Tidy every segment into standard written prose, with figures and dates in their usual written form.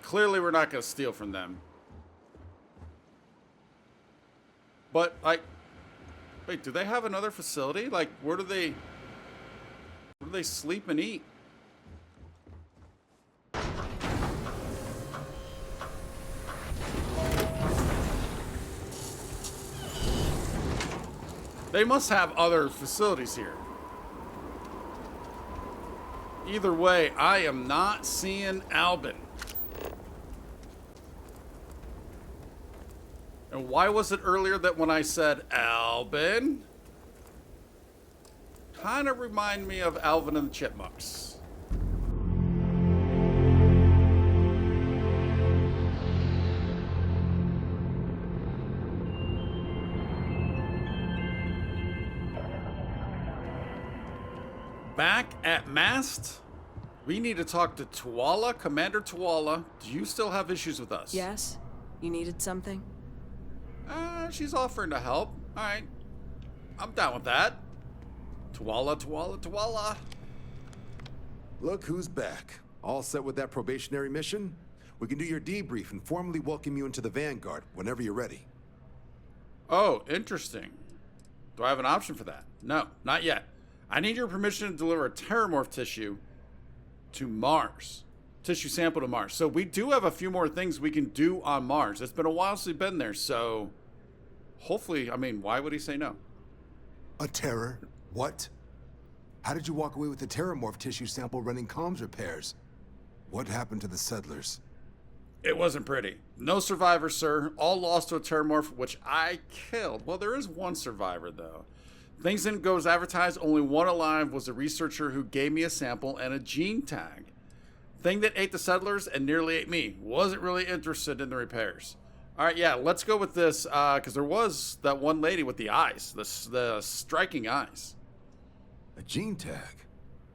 clearly we're not going to steal from them. But, like, wait, do they have another facility? Like, where do they sleep and eat? They must have other facilities here. Either way, I am not seeing Albin. And why was it earlier that when I said Albin? Kind of remind me of Alvin and the Chipmunks. Back at Mast, we need to talk to Tuala. Commander Tuala, do you still have issues with us? Yes? You needed something? She's offering to help. Alright. I'm down with that. Tuala, Tuala, Tuala. Look who's back. All set with that probationary mission? We can do your debrief and formally welcome you into the Vanguard whenever you're ready. Oh, interesting. Do I have an option for that? No, not yet. I need your permission to deliver a terramorph tissue to Mars. Tissue sample to Mars. So we do have a few more things we can do on Mars. It's been a while since we've been there, so hopefully, I mean, why would he say no? A terror? What? How did you walk away with the terramorph tissue sample running comms repairs? What happened to the settlers? It wasn't pretty. No survivors, sir. All lost to a terramorph, which I killed. Well, there is one survivor, though. Things didn't go as advertised. Only one alive was a researcher who gave me a sample and a gene tag. Thing that ate the settlers and nearly ate me. Wasn't really interested in the repairs. All right, yeah, let's go with this, because there was that one lady with the eyes, the striking eyes. A gene tag?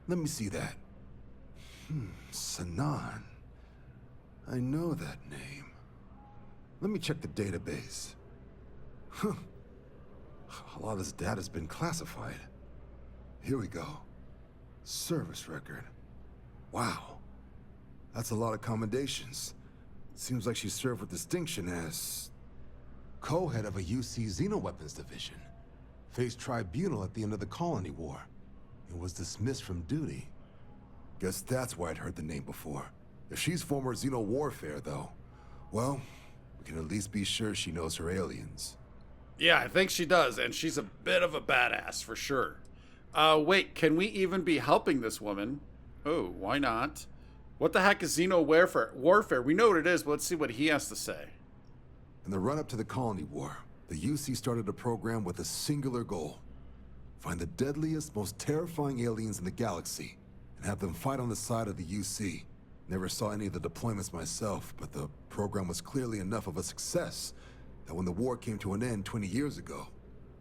Let me see that. Sanan. I know that name. Let me check the database. Huh. A lot of this data's been classified. Here we go. Service record. Wow. That's a lot of commendations. Seems like she served with distinction as co-head of a UC Xenoweapons division. Faced tribunal at the end of the Colony War. And was dismissed from duty. Guess that's why I'd heard the name before. If she's former Xeno warfare, though, well, we can at least be sure she knows her aliens. Yeah, I think she does, and she's a bit of a badass, for sure. Wait, can we even be helping this woman? Oh, why not? What the heck is Xeno warfare? We know what it is, but let's see what he has to say. In the run-up to the Colony War, the UC started a program with a singular goal. Find the deadliest, most terrifying aliens in the galaxy, and have them fight on the side of the UC. Never saw any of the deployments myself, but the program was clearly enough of a success that when the war came to an end 20 years ago,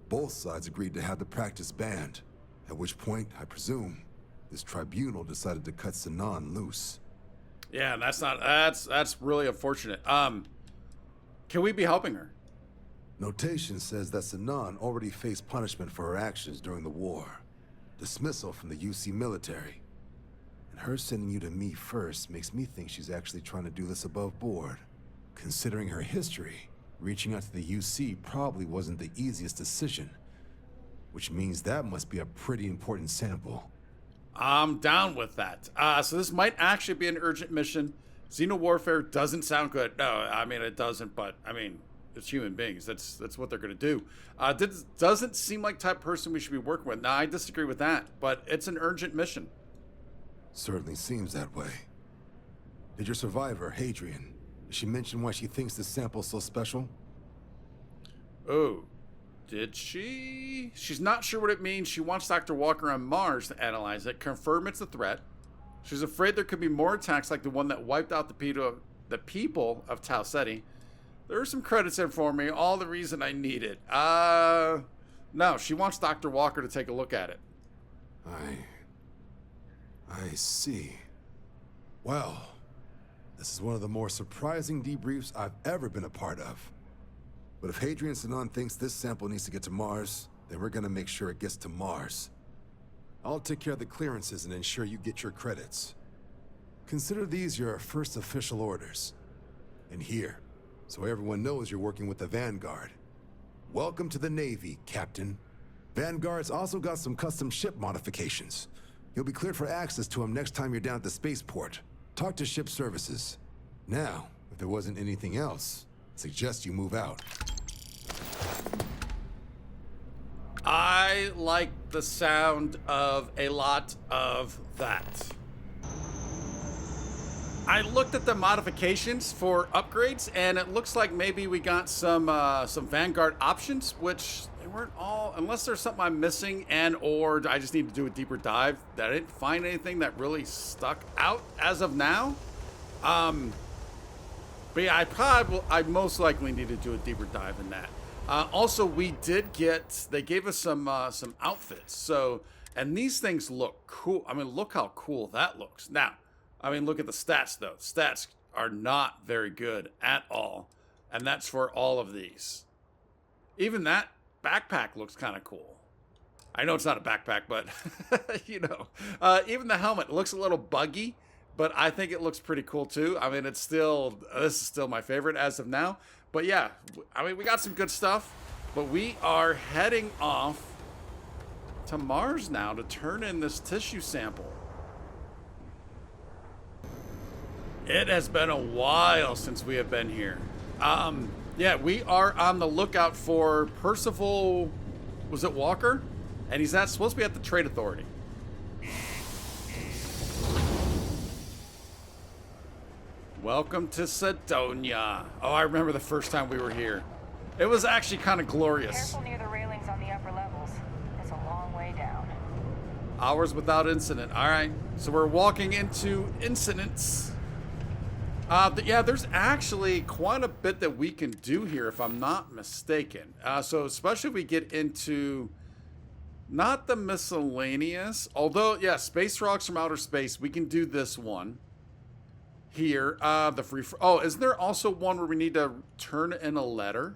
both sides agreed to have the practice banned, at which point, I presume, this tribunal decided to cut Sanan loose. Yeah, that's really unfortunate. Can we be helping her? Notation says that Sanan already faced punishment for her actions during the war. Dismissal from the UC military. And her sending you to me first makes me think she's actually trying to do this above board. Considering her history, reaching out to the UC probably wasn't the easiest decision. Which means that must be a pretty important sample. I'm down with that. So this might actually be an urgent mission. Xeno warfare doesn't sound good. No, I mean, it doesn't, but I mean, it's human beings. That's what they're going to do. Doesn't seem like the type of person we should be working with. Now, I disagree with that, but it's an urgent mission. Certainly seems that way. Did your survivor, Hadrian, did she mention why she thinks this sample's so special? Oh, did she? She's not sure what it means. She wants Dr. Walker on Mars to analyze it, confirm it's a threat. She's afraid there could be more attacks like the one that wiped out the people of Tau Ceti. There are some credits in for me, all the reason I need it. No, she wants Dr. Walker to take a look at it. I see. Well, this is one of the more surprising debriefs I've ever been a part of. But if Hadrian Sanan thinks this sample needs to get to Mars, then we're gonna make sure it gets to Mars. I'll take care of the clearances and ensure you get your credits. Consider these your first official orders. and here, so everyone knows you're working with the Vanguard. Welcome to the Navy, Captain. Vanguard's also got some custom ship modifications. You'll be cleared for access to them next time you're down at the spaceport. Talk to ship services. Now, if there wasn't anything else, I suggest you move out. I like the sound of a lot of that. I looked at the modifications for upgrades, and it looks like maybe we got some Vanguard options, which they weren't all, unless there's something I'm missing, and or I just need to do a deeper dive. That I didn't find anything that really stuck out as of now. But yeah, I most likely need to do a deeper dive in that. Also, they gave us some outfits. So, and these things look cool. I mean, look how cool that looks. Now, I mean, look at the stats, though. Stats are not very good at all. And that's for all of these. Even that backpack looks kind of cool. I know it's not a backpack, but, you know. Even the helmet looks a little buggy, but I think it looks pretty cool, too. I mean, this is still my favorite as of now. But, yeah, I mean, we got some good stuff. But we are heading off to Mars now to turn in this tissue sample. It has been a while since we have been here. Yeah, we are on the lookout for Percival, was it Walker? And he's supposed to be at the Trade Authority. Welcome to Sidonia. Oh, I remember the first time we were here. It was actually kind of glorious. Careful near the railings on the upper levels. It's a long way down. Hours without incident. All right, so we're walking into incidents. Yeah, there's actually quite a bit that we can do here, if I'm not mistaken. So especially if we get into not the miscellaneous, although, yeah, space rocks from outer space, we can do this one here. The free. Oh, isn't there also one where we need to turn in a letter?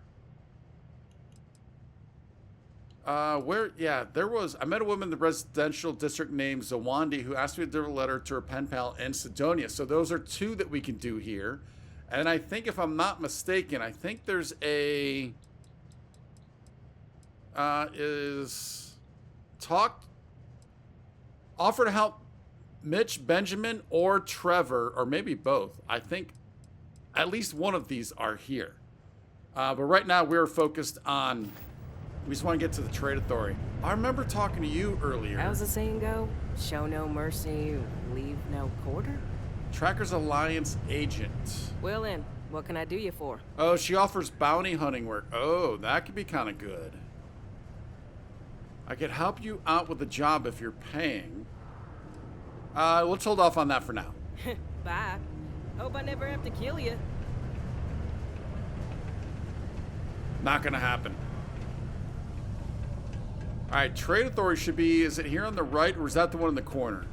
Where, yeah, there was, I met a woman in the residential district named Zawandi who asked me to deliver a letter to her pen pal in Sidonia. So those are two that we can do here. And I think, if I'm not mistaken, I think there's offer to help Mitch, Benjamin, or Trevor, or maybe both. I think at least one of these are here. But right now we're focused on, we just want to get to the Trade Authority. I remember talking to you earlier. How's the saying go? Show no mercy, leave no quarter? Trackers Alliance agent. Well then, what can I do you for? Oh, she offers bounty hunting work. Oh, that could be kind of good. I could help you out with the job if you're paying. Let's hold off on that for now. Bye. Hope I never have to kill you. Not gonna happen. Alright, Trade Authority should be, is it here on the right, or is that the one in the corner?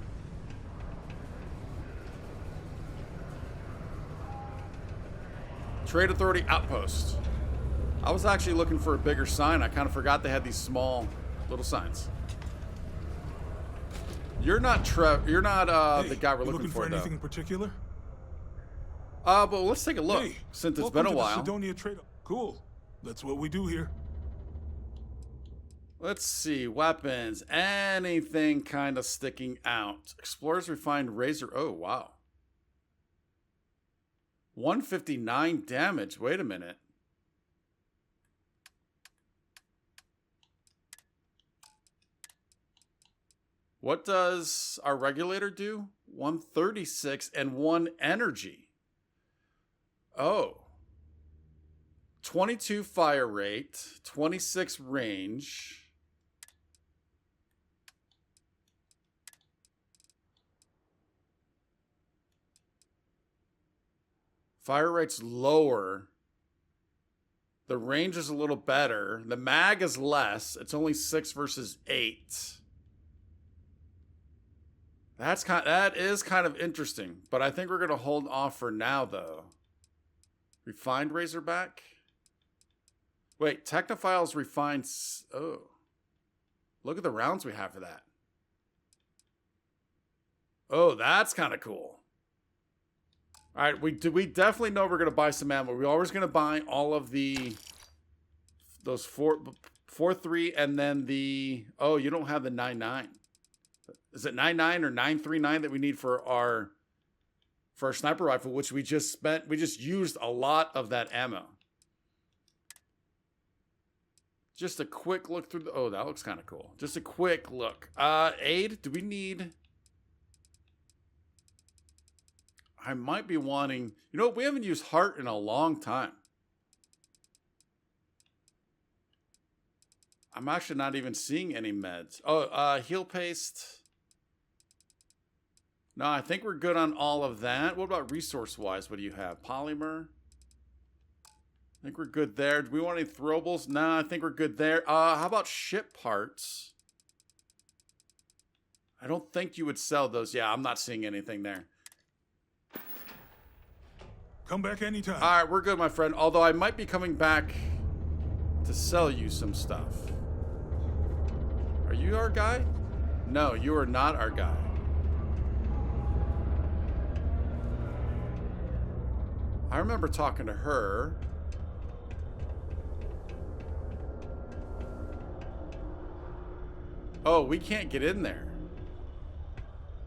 Trade Authority Outpost. I was actually looking for a bigger sign. I kind of forgot they had these small little signs. You're not you're not hey, the guy we're looking for though. anything in particular? But let's take a look, Hey, since it's welcome been a to while. The Sidonia Trade. Cool. That's what we do here. Let's see, weapons, anything kind of sticking out. Explorers refined razor. Oh, wow. 159 damage. Wait a minute. What does our regulator do? 136 and 1 energy. Oh. 22 fire rate, 26 range. Fire rate's lower. The range is a little better. The mag is less. It's only 6 versus 8. That is kind of interesting, but I think we're going to hold off for now, though. Refined Razorback? Wait, Technophiles refined... Oh. Look at the rounds we have for that. Oh, that's kind of cool. All right, we definitely know we're gonna buy some ammo. We're always gonna buy all of those 4.3 and then the you don't have the 9.9. Is it 9.9 or 9.39 that we need for our sniper rifle, which we just used a lot of that ammo. Just a quick look through the that looks kind of cool. Just a quick look. Aid, do we need I might be wanting, we haven't used heart in a long time. I'm actually not even seeing any meds. Heal paste. No, I think we're good on all of that. What about resource-wise? What do you have? Polymer? I think we're good there. Do we want any throwables? No, I think we're good there. How about ship parts? I don't think you would sell those. Yeah, I'm not seeing anything there. Come back anytime. All right, we're good, my friend. Although I might be coming back to sell you some stuff. Are you our guy? No, you are not our guy. I remember talking to her. Oh, we can't get in there.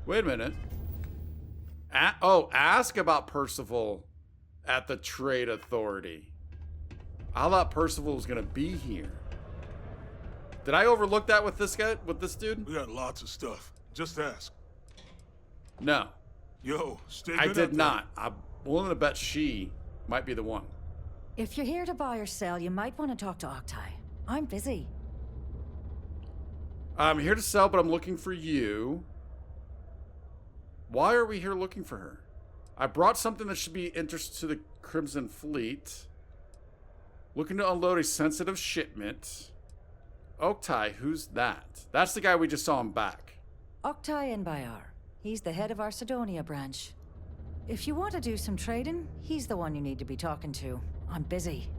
Wait a minute. Ask about Percival at the Trade Authority. I thought Percival was gonna be here. Did I overlook that with this guy, with this dude? We got lots of stuff. Just ask. No. Yo, stay good I out did there. not. I'm willing to bet she might be the one. If you're here to buy or sell, you might want to talk to Octai. I'm busy. I'm here to sell, but I'm looking for you. Why are we here looking for her? I brought something that should be interest to the Crimson Fleet. Looking to unload a sensitive shipment. Octai, who's that? That's the guy we just saw him back. Octai Enbayar. He's the head of our Sidonia branch. If you want to do some trading, he's the one you need to be talking to. I'm busy.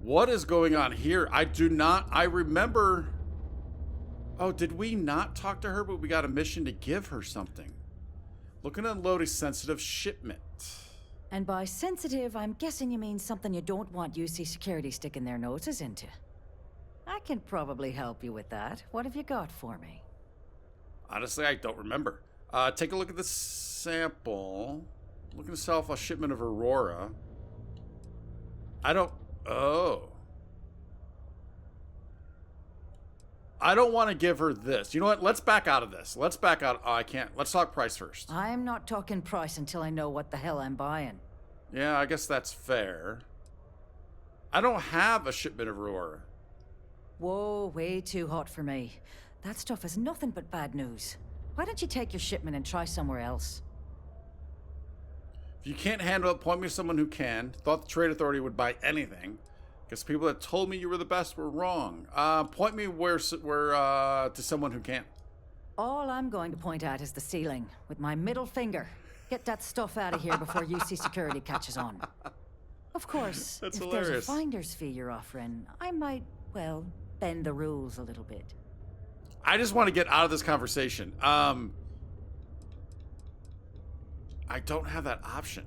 What is going on here? I remember... Oh, did we not talk to her, but we got a mission to give her something? Looking to unload a sensitive shipment. And by sensitive, I'm guessing you mean something you don't want UC security sticking their noses into. I can probably help you with that. What have you got for me? Honestly, I don't remember. Take a look at the sample. Looking to sell off a shipment of Aurora. I don't want to give her this. You know what? Let's back out of this. Let's back out. Oh, I can't. Let's talk price first. I'm not talking price until I know what the hell I'm buying. Yeah, I guess that's fair. I don't have a shipment of Aurora. Whoa, way too hot for me. That stuff is nothing but bad news. Why don't you take your shipment and try somewhere else? If you can't handle it, point me to someone who can. Thought the Trade Authority would buy anything. Guess people that told me you were the best were wrong. Point me where to someone who can. All I'm going to point at is the ceiling, with my middle finger. Get that stuff out of here before UC security catches on. Of course, That's if hilarious. there's a finder's fee you're offering, I might, well, bend the rules a little bit. I just want to get out of this conversation. I don't have that option.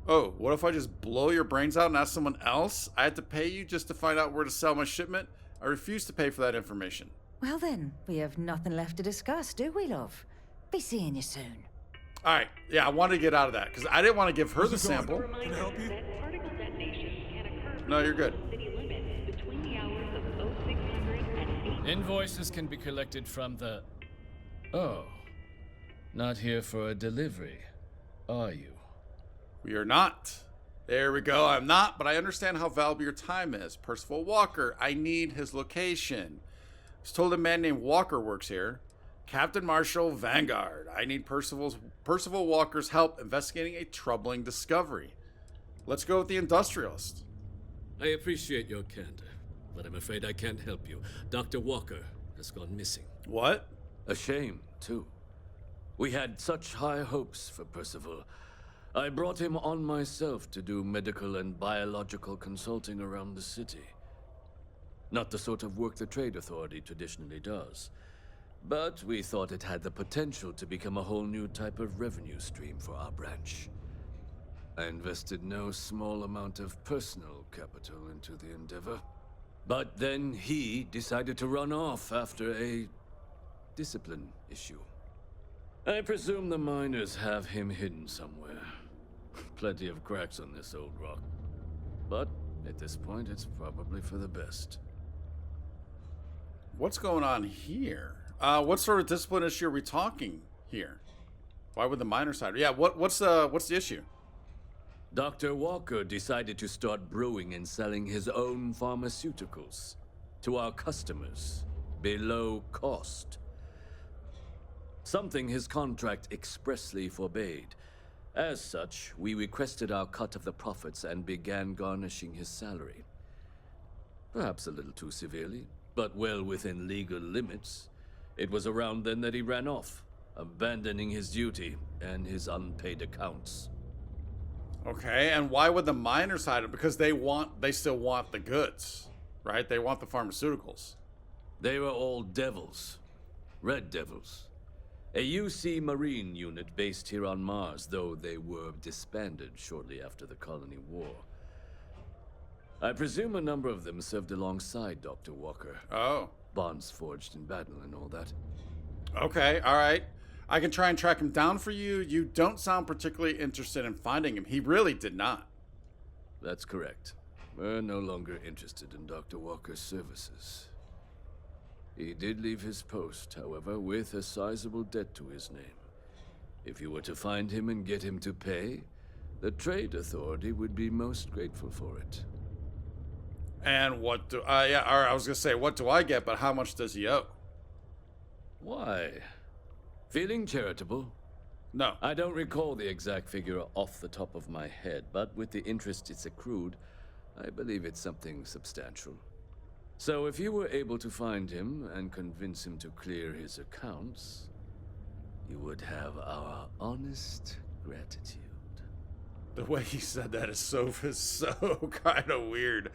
Oh, what if I just blow your brains out and ask someone else? I had to pay you just to find out where to sell my shipment? I refuse to pay for that information. Well then, we have nothing left to discuss, do we, love? Be seeing you soon. All right. Yeah, I wanted to get out of that because I didn't want to give her the How's it going? sample. Can I help you? Particle detonation can occur No, you're good. city limits between the hours of 0600 and 8. Invoices can be collected from the... Oh. Not here for a delivery, are you? We are not. There we go. I'm not, but I understand how valuable your time is. Percival Walker. I need his location. I was told a man named Walker works here. Captain Marshall Vanguard. I need Percival Walker's help investigating a troubling discovery. Let's go with the industrialist. I appreciate your candor, but I'm afraid I can't help you. Dr. Walker has gone missing. What? A shame, too. We had such high hopes for Percival. I brought him on myself to do medical and biological consulting around the city. Not the sort of work the Trade Authority traditionally does. But we thought it had the potential to become a whole new type of revenue stream for our branch. I invested no small amount of personal capital into the endeavor. But then he decided to run off after a discipline issue. I presume the miners have him hidden somewhere. Plenty of cracks on this old rock. But at this point, it's probably for the best. What's going on here? What sort of discipline issue are we talking here? Why would the miner side? Yeah, what's the issue? Dr. Walker decided to start brewing and selling his own pharmaceuticals to our customers below cost. Something his contract expressly forbade. As such, we requested our cut of the profits and began garnishing his salary. Perhaps a little too severely, but well within legal limits. It was around then that he ran off, abandoning his duty and his unpaid accounts. Okay, and why would the miners hide it? Because they still want the goods, right? They want the pharmaceuticals. They were all devils. Red Devils. A UC Marine unit based here on Mars, though they were disbanded shortly after the Colony War. I presume a number of them served alongside Dr. Walker. Oh. Bonds forged in battle and all that. Okay, all right. I can try and track him down for you. You don't sound particularly interested in finding him. He really did not. That's correct. We're no longer interested in Dr. Walker's services. He did leave his post, however, with a sizable debt to his name. If you were to find him and get him to pay, the Trade Authority would be most grateful for it. And what do I was gonna say, what do I get, but how much does he owe? Why? Feeling charitable? No. I don't recall the exact figure off the top of my head, but with the interest it's accrued, I believe it's something substantial. So if you were able to find him and convince him to clear his accounts, you would have our honest gratitude. The way he said that is so kind of weird.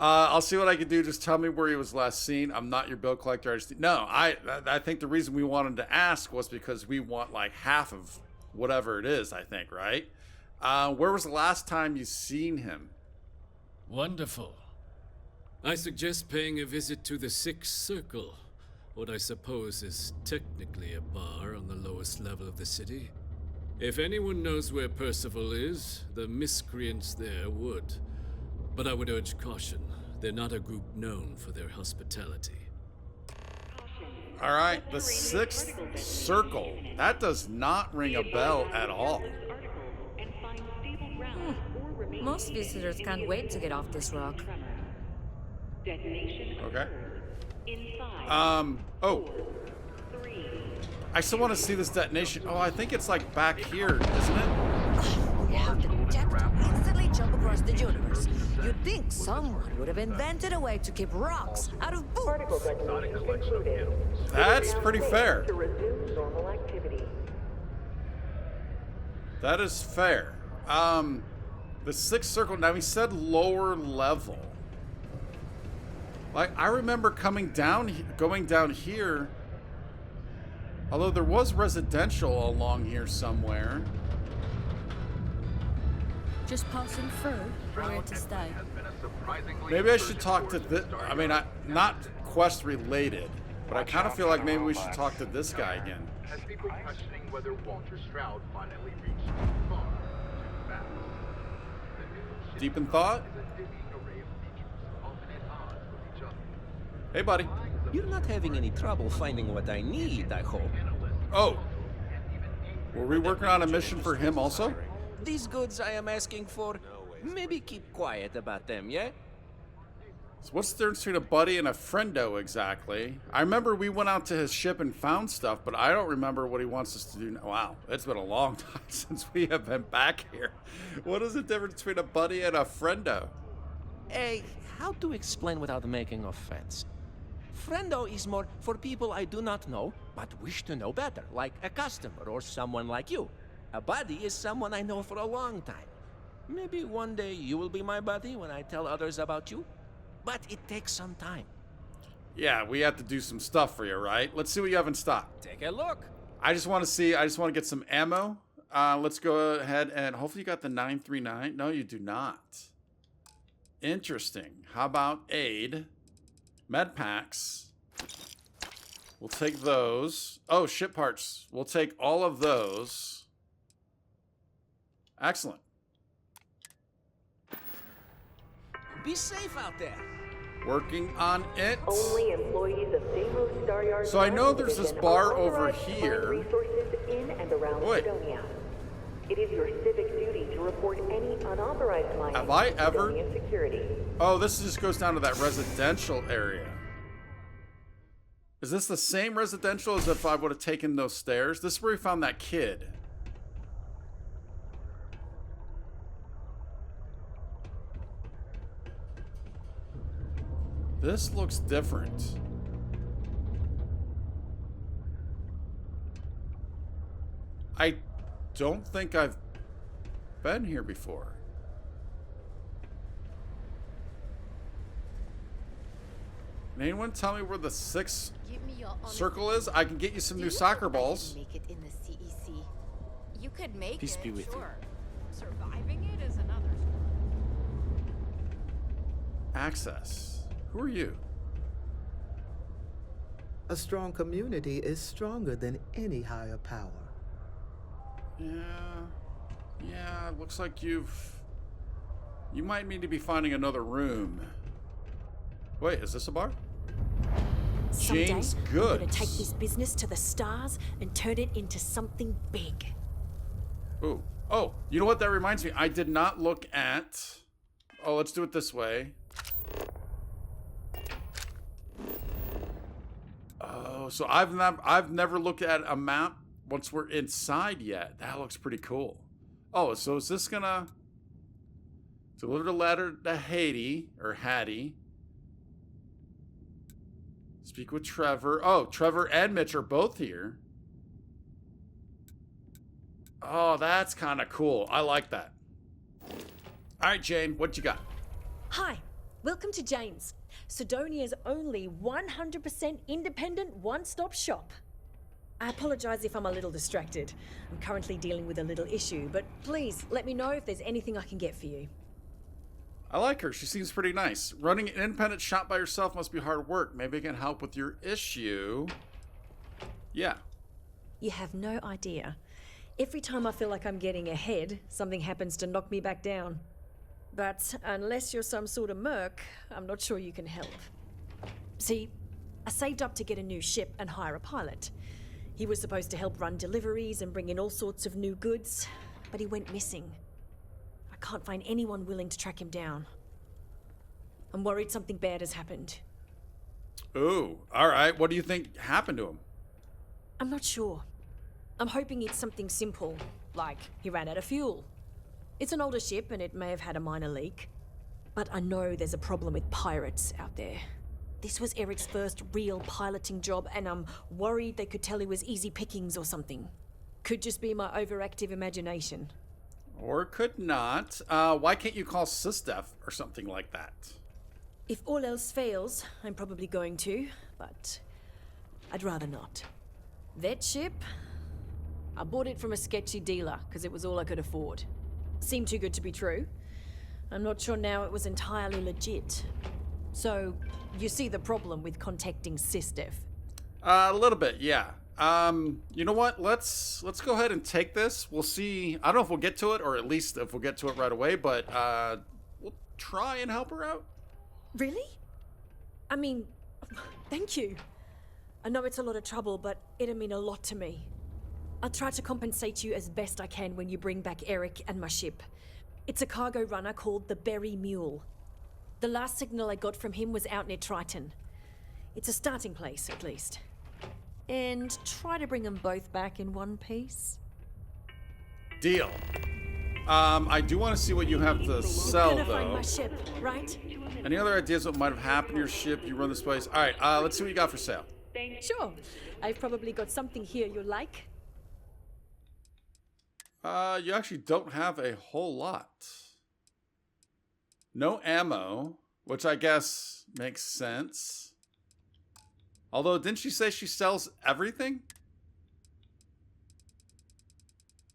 I'll see what I can do. Just tell me where he was last seen. I'm not your bill collector. I think the reason we wanted to ask was because we want like half of whatever it is, I think, right? Where was the last time you seen him? Wonderful. I suggest paying a visit to the Sixth Circle, what I suppose is technically a bar on the lowest level of the city. If anyone knows where Percival is, the miscreants there would. But I would urge caution. They're not a group known for their hospitality. All right, the Sixth Circle. That does not ring a bell at all. Most visitors can't wait to get off this rock. Okay. Oh. I still want to see this detonation. Oh, I think it's like back here, isn't it? We have to eject and instantly jump across the universe. You'd think someone would have invented a way to keep rocks out of boots. That's pretty fair. That is fair. The Sixth Circle, now he said lower level. Like, I remember going down here, although there was residential along here somewhere. Just passing through, or here to stay? Maybe I should talk to this. I mean, not quest related, but I kind of feel like maybe we should talk to this guy again. Has people questioning whether Walter Stroud finally reached too far, too fast. Deep in thought? Hey, buddy. You're not having any trouble finding what I need, I hope. Oh. Were we working on a mission for him also? These goods I am asking for, maybe keep quiet about them, yeah? So what's the difference between a buddy and a friendo exactly? I remember we went out to his ship and found stuff, but I don't remember what he wants us to do now. Wow, it's been a long time since we have been back here. What is the difference between a buddy and a friendo? Hey, how to explain without making offense? Friendo is more for people I do not know, but wish to know better, like a customer or someone like you. A buddy is someone I know for a long time. Maybe one day you will be my buddy when I tell others about you, but it takes some time. Yeah, we have to do some stuff for you, right? Let's see what you have in stock. Take a look. I just want to get some ammo. Let's go ahead and hopefully you got the 939. No, you do not. Interesting. How about aid? Med packs. We'll take those. Oh, ship parts. We'll take all of those. Excellent. Be safe out there. Working on it. Only employees of Deimos Staryard. So I know there's this bar over authorized to find here. Resources in and around Wait. Sidonia. It is your civic duty to report any unauthorized mining. Have I to ever- Sidonia Security. Oh, this just goes down to that residential area. Is this the same residential as if I would have taken those stairs? This is where we found that kid. This looks different. I don't think I've been here before. Can anyone tell me where the sixth circle is? I can get you some new soccer balls. Make it in the CEC. You could make Peace it, be with you. sure. Surviving it is another story. Access. Who are you? A strong community is stronger than any higher power. Yeah, it looks like you might need to be finding another room. Wait, is this a bar? Someday, James I'm gonna Goods. take this business to the stars and turn it into something big. Ooh. Oh, you know what that reminds me? I did not look at... Oh, let's do it this way. Oh, so I've never looked at a map once we're inside yet. That looks pretty cool. Oh, so is this gonna deliver the letter to Hattie? Speak with Trevor. Oh, Trevor and Mitch are both here. Oh, that's kind of cool. I like that. All right, Jane, what you got? Hi, welcome to Jane's, Sidonia's only 100% independent one-stop shop. I apologize if I'm a little distracted. I'm currently dealing with a little issue, but please let me know if there's anything I can get for you. I like her. She seems pretty nice. Running an independent shop by yourself must be hard work. Maybe I can help with your issue. Yeah. You have no idea. Every time I feel like I'm getting ahead, something happens to knock me back down. But unless you're some sort of merc, I'm not sure you can help. See, I saved up to get a new ship and hire a pilot. He was supposed to help run deliveries and bring in all sorts of new goods, but he went missing. I can't find anyone willing to track him down. I'm worried something bad has happened. Ooh, all right. What do you think happened to him? I'm not sure. I'm hoping it's something simple, like he ran out of fuel. It's an older ship and it may have had a minor leak. But I know there's a problem with pirates out there. This was Eric's first real piloting job and I'm worried they could tell he was easy pickings or something. Could just be my overactive imagination. Or could not. Why can't you call SysDef or something like that? If all else fails, I'm probably going to, but I'd rather not. That ship? I bought it from a sketchy dealer because it was all I could afford. Seemed too good to be true. I'm not sure now it was entirely legit. So, you see the problem with contacting SysDef? A little bit, yeah. You know what? Let's go ahead and take this. We'll see. I don't know if we'll get to it, or at least if we'll get to it right away, but we'll try and help her out. Really? I mean, thank you. I know it's a lot of trouble, but it'll mean a lot to me. I'll try to compensate you as best I can when you bring back Eric and my ship. It's a cargo runner called the Berry Mule. The last signal I got from him was out near Triton. It's a starting place, at least. And try to bring them both back in one piece. Deal. I do want to see what you have to sell, Gonna find though. my ship, right? Any other ideas what might have happened to your ship? You run this place. All right, let's see what you got for sale. Sure. I've probably got something here you'll like. You actually don't have a whole lot. No ammo, which I guess makes sense. Although, didn't she say she sells everything?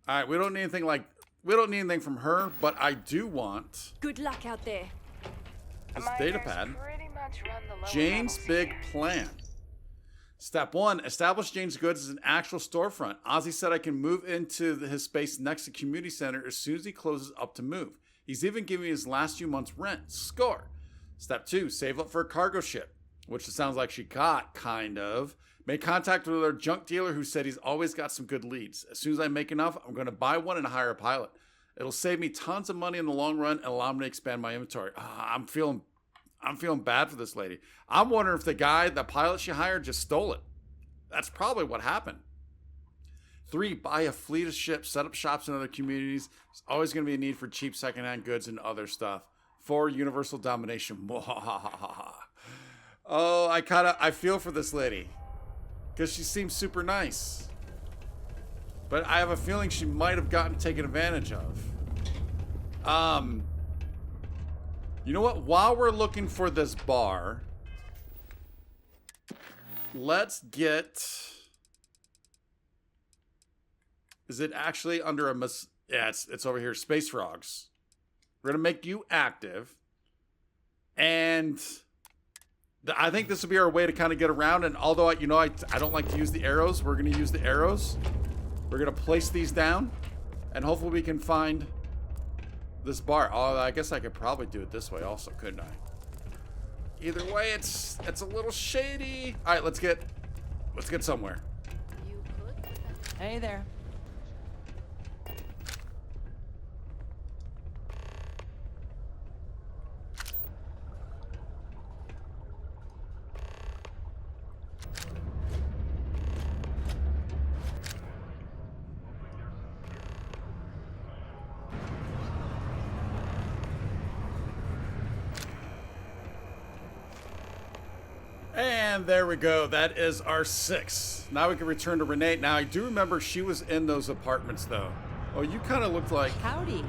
All right, we don't need anything from her, but I do want Good luck out there. this data pad. Pretty much run the lower Jane's levels big here. plan. Step 1, establish Jane's Goods as an actual storefront. Ozzy said I can move into his space next to community center as soon as he closes up to move. He's even giving me his last few months rent. Score. Step 2, save up for a cargo ship, which it sounds like she got, kind of. Make contact with our junk dealer who said he's always got some good leads. As soon as I make enough, I'm going to buy one and hire a pilot. It'll save me tons of money in the long run and allow me to expand my inventory. I'm feeling bad for this lady. I'm wondering if the pilot she hired, just stole it. That's probably what happened. 3, buy a fleet of ships, set up shops in other communities. There's always going to be a need for cheap secondhand goods and other stuff. 4, universal domination. Oh, I feel for this lady. Because she seems super nice. But I have a feeling she might have gotten taken advantage of. You know what? While we're looking for this bar, let's get... Is it actually under a... Yeah, it's over here. Space Frogs. We're going to make you active. And... I think this will be our way to kind of get around. And although, I don't like to use the arrows, we're going to use the arrows. We're going to place these down. And hopefully we can find this bar. Oh, I guess I could probably do it this way also, couldn't I? Either way, it's a little shady. All right, let's get somewhere. Hey there. And there we go. That is our 6. Now we can return to Renee. Now, I do remember she was in those apartments, though. Oh, you kind of looked like Howdy.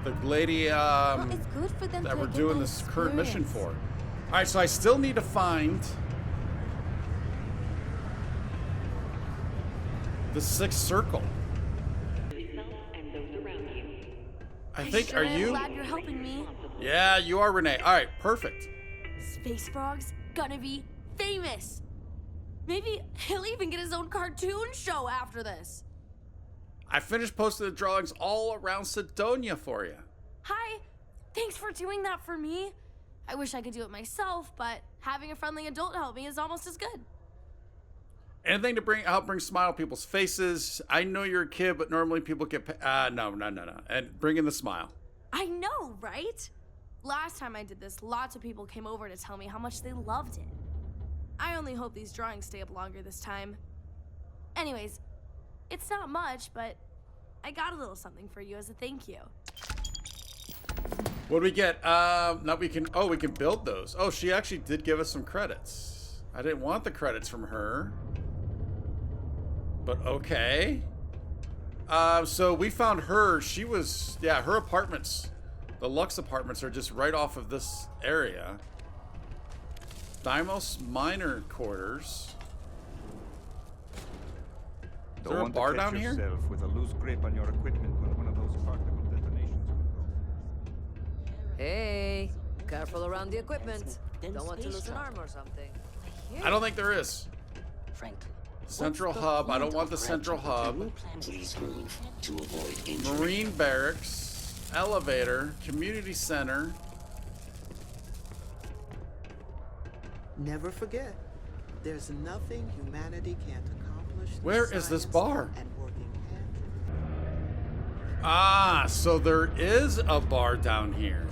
the lady It's good for them that to we're get doing that this current mission experience. for. All right, so I still need to find the 6th circle. I think, are you? Glad you're helping me. Yeah, you are, Renee. All right, perfect. Space Frog's gonna be famous. Maybe he'll even get his own cartoon show after this. I finished posting the drawings all around Sidonia for you. Hi, thanks for doing that for me. I wish I could do it myself, but having a friendly adult help me is almost as good. Anything to help bring smile to people's faces. I know you're a kid, but normally people get no. And bring in the smile. I know, right? Last time I did this, lots of people came over to tell me how much they loved it. I only hope these drawings stay up longer this time. Anyways, it's not much, but I got a little something for you as a thank you. What do we get? Now we can build those. Oh, she actually did give us some credits. I didn't want the credits from her. But okay. So we found her. She was, her apartments. The Lux apartments are just right off of this area. Deimos Minor Quarters. Is there a bar down here? Yourself with a loose grip on your equipment when one of those particle detonations occur. Hey, careful around the equipment. Don't want to lose an arm or something. I don't think there is. Frankly, Central hub. I don't want the central hub. please move to avoid injury. Marine barracks. Elevator. Community center. Never forget, there's nothing humanity can't accomplish. through Where is this science bar? and working Ah, so there is a bar down here.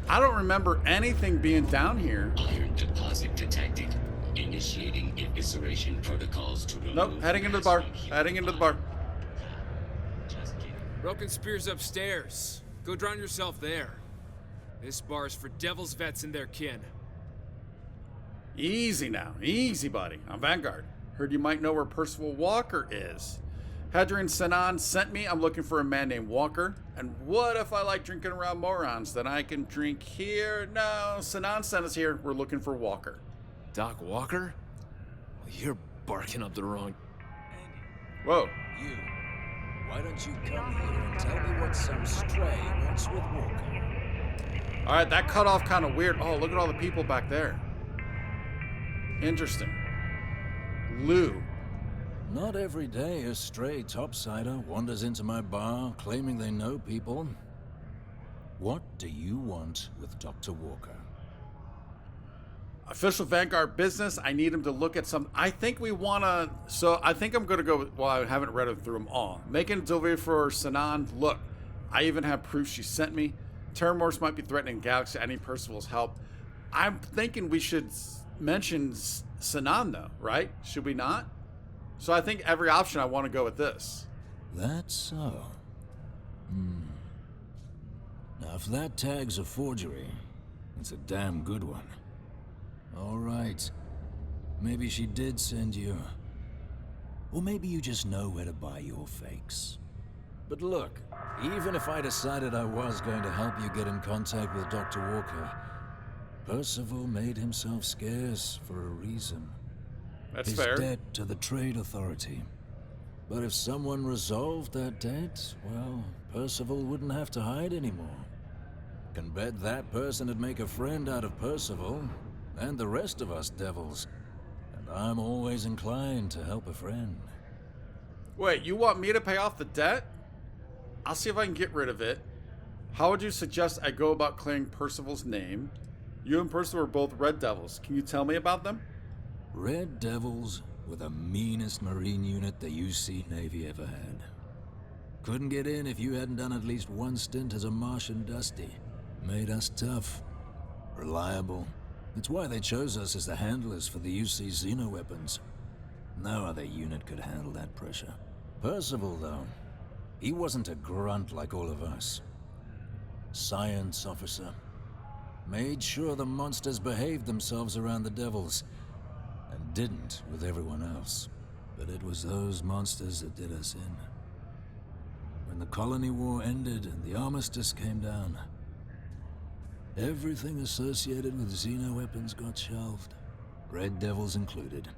I don't remember anything being down here. Iron deposit detected. Initiating evisceration protocols to remove. Nope, heading into the bar. Heading into the bar. Broken spear's upstairs. Go drown yourself there. This bar's for devil's vets and their kin. Easy now. Easy, buddy. I'm Vanguard. Heard you might know where Percival Walker is. Hadrian Sinan sent me. I'm looking for a man named Walker. And what if I like drinking around morons? Then I can drink here. No, Sinan sent us here. We're looking for Walker. Doc Walker? You're barking up the wrong... Whoa. You. Why don't you come here and tell me what some stray wants with Walker? All right, that cut off kind of weird. Oh, look at all the people back there. Interesting. Lou. Not every day a stray topsider wanders into my bar claiming they know people. What do you want with Dr. Walker? Official Vanguard business. I need him to look at some. I think we want to. So I think I'm going to go with. Well, I haven't read it through them all. Making a delivery for Sinan. Look, I even have proof she sent me. Terramorphs might be threatening Galaxy. I need Percival's help. I'm thinking we should mention Sinan, though, right? Should we not? So I think every option I want to go with this. That's so. Now, if that tag's a forgery, it's a damn good one. All right. Maybe she did send you. Or maybe you just know where to buy your fakes. But look, even if I decided I was going to help you get in contact with Dr. Walker, Percival made himself scarce for a reason. That's His fair. debt to the Trade Authority. But if someone resolved that debt, well, Percival wouldn't have to hide anymore. Can bet that person would make a friend out of Percival, and the rest of us devils. And I'm always inclined to help a friend. Wait, you want me to pay off the debt? I'll see if I can get rid of it. How would you suggest I go about clearing Percival's name? You and Percival are both Red Devils. Can you tell me about them? Red Devils were the meanest Marine unit the UC Navy ever had. Couldn't get in if you hadn't done at least one stint as a Martian Dusty. Made us tough, reliable. It's why they chose us as the handlers for the UC xenoweapons. No other unit could handle that pressure. Percival, though, he wasn't a grunt like all of us. Science officer. Made sure the monsters behaved themselves around the Devils, and didn't with everyone else. But it was those monsters that did us in. When the colony war ended and the armistice came down, everything associated with xenoweapons got shelved, Red Devils included.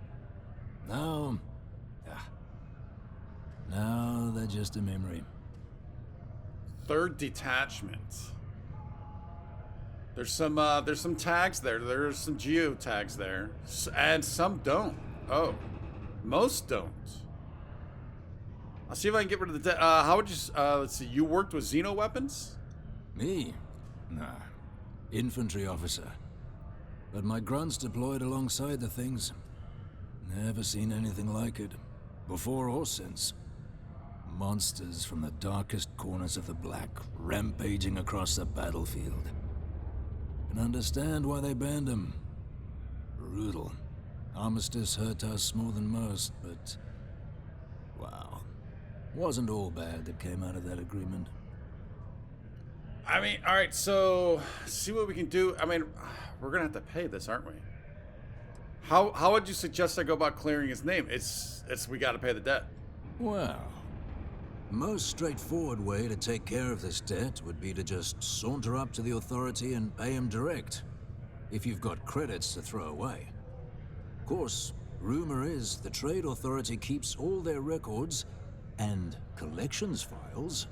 Now they're just a memory. Third detachment. There's some tags there. There's some geo tags there, and some don't. Oh, most don't. I'll see if I can get rid of the. How would you? Let's see. You worked with Xeno weapons? Me? Nah. Infantry officer. But my grunts deployed alongside the things. Never seen anything like it. Before or since. Monsters from the darkest corners of the Black, rampaging across the battlefield. Can understand why they banned them. Brutal. Armistice hurt us more than most, but... wow. Wasn't all bad that came out of that agreement. I mean, all right, so see what we can do. I mean, we're gonna have to pay this, aren't we? How would you suggest I go about clearing his name? It's we gotta pay the debt. Well, most straightforward way to take care of this debt would be to just saunter up to the authority and pay him direct, if you've got credits to throw away. Of course, rumor is the Trade Authority keeps all their records and collections files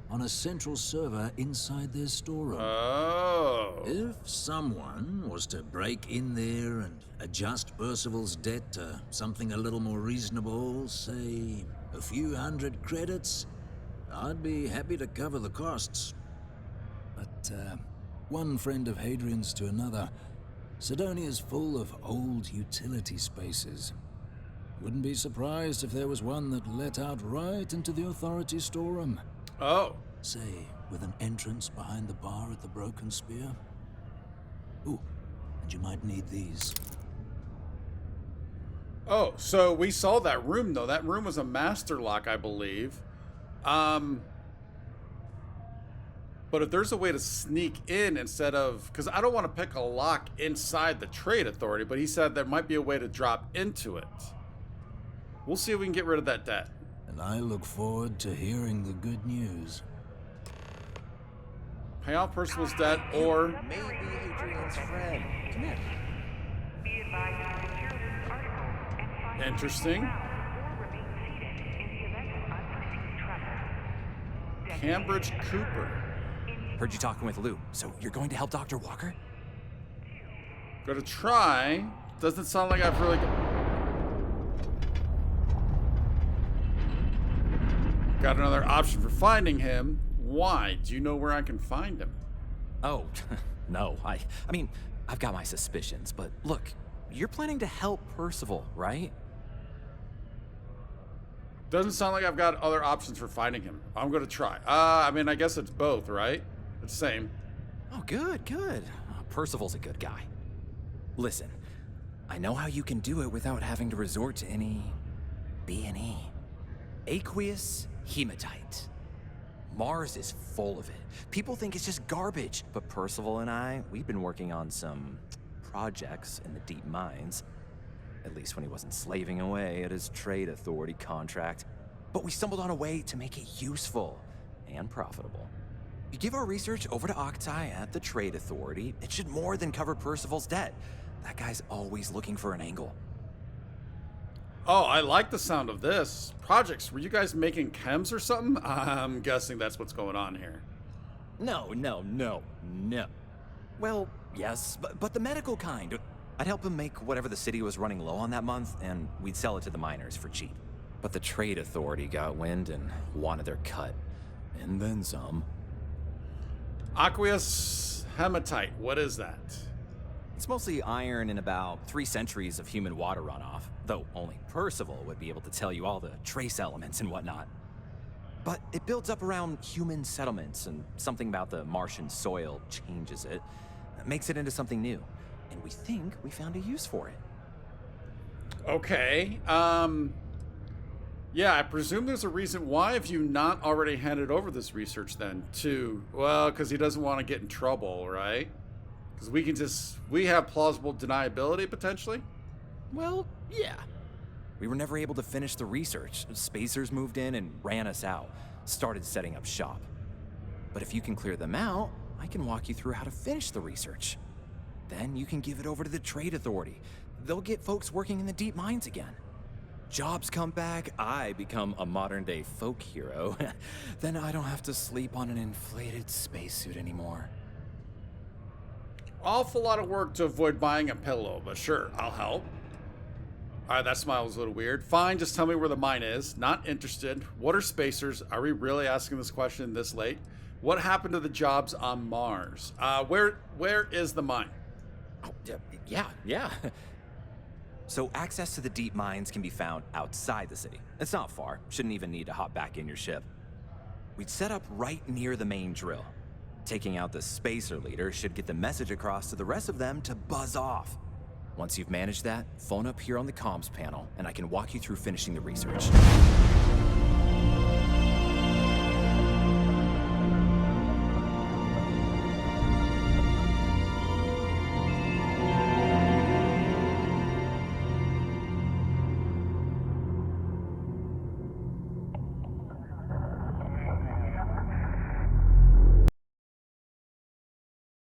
on a central server inside their storeroom. Oh. If someone was to break in there and adjust Percival's debt to something a little more reasonable, say a few hundred credits, I'd be happy to cover the costs. But one friend of Hadrian's to another, Sidonia's full of old utility spaces. Wouldn't be surprised if there was one that let out right into the authority storeroom. Oh. Say, with an entrance behind the bar at the Broken Spear. Ooh, and you might need these. Oh, so we saw that room, though. That room was a master lock, I believe. But if there's a way to sneak in instead of... because I don't want to pick a lock inside the Trade Authority, but he said there might be a way to drop into it. We'll see if we can get rid of that debt. And I look forward to hearing the good news. Pay off Percival's debt, or... Maybe Adrian's friend. Come here. Interesting. Cambridge Cooper. Heard you talking with Lou, so you're going to help Dr. Walker? Gonna try. Doesn't sound like I've really got another option for finding him. Why? Do you know where I can find him? Oh, no. I mean, I've got my suspicions, but look, you're planning to help Percival, right? Doesn't sound like I've got other options for finding him. I'm gonna try. I mean, I guess it's both, right? It's the same. Oh, good. Percival's a good guy. Listen, I know how you can do it without having to resort to any B&E. Aqueous hematite. Mars is full of it. People think it's just garbage, but Percival and we've been working on some projects in the deep mines. At least when he wasn't slaving away at his trade authority contract. But we stumbled on a way to make it useful and profitable. You give our research over to Octai at the trade authority, it should more than cover Percival's debt. That guy's always looking for an angle. Oh, I like the sound of this. Projects, were you guys making chems or something? I'm guessing that's what's going on here. No. Well, yes, but the medical kind. I'd help him make whatever the city was running low on that month, and we'd sell it to the miners for cheap. But the trade authority got wind and wanted their cut. And then some. Aqueous hematite, what is that? It's mostly iron in about 3 centuries of human water runoff, though only Percival would be able to tell you all the trace elements and whatnot. But it builds up around human settlements, and something about the Martian soil changes it. That makes it into something new. And we think we found a use for it. Okay, yeah, I presume there's a reason. Why have you not already handed over this research then to, well, because he doesn't want to get in trouble, right? Because we have plausible deniability, potentially? Well, yeah. We were never able to finish the research. Spacers moved in and ran us out. Started setting up shop. But if you can clear them out, I can walk you through how to finish the research. Then you can give it over to the trade authority. They'll get folks working in the deep mines again. Jobs come back, I become a modern-day folk hero. Then I don't have to sleep on an inflated spacesuit anymore. Awful lot of work to avoid buying a pillow, but sure, I'll help. Alright, that smile was a little weird. Fine, just tell me where the mine is. Not interested. What are spacers? Are we really asking this question this late? What happened to the jobs on Mars? Where is the mine? Oh, yeah. So access to the deep mines can be found outside the city. It's not far. Shouldn't even need to hop back in your ship. We'd set up right near the main drill. Taking out the spacer leader should get the message across to the rest of them to buzz off. Once you've managed that, phone up here on the comms panel, and I can walk you through finishing the research.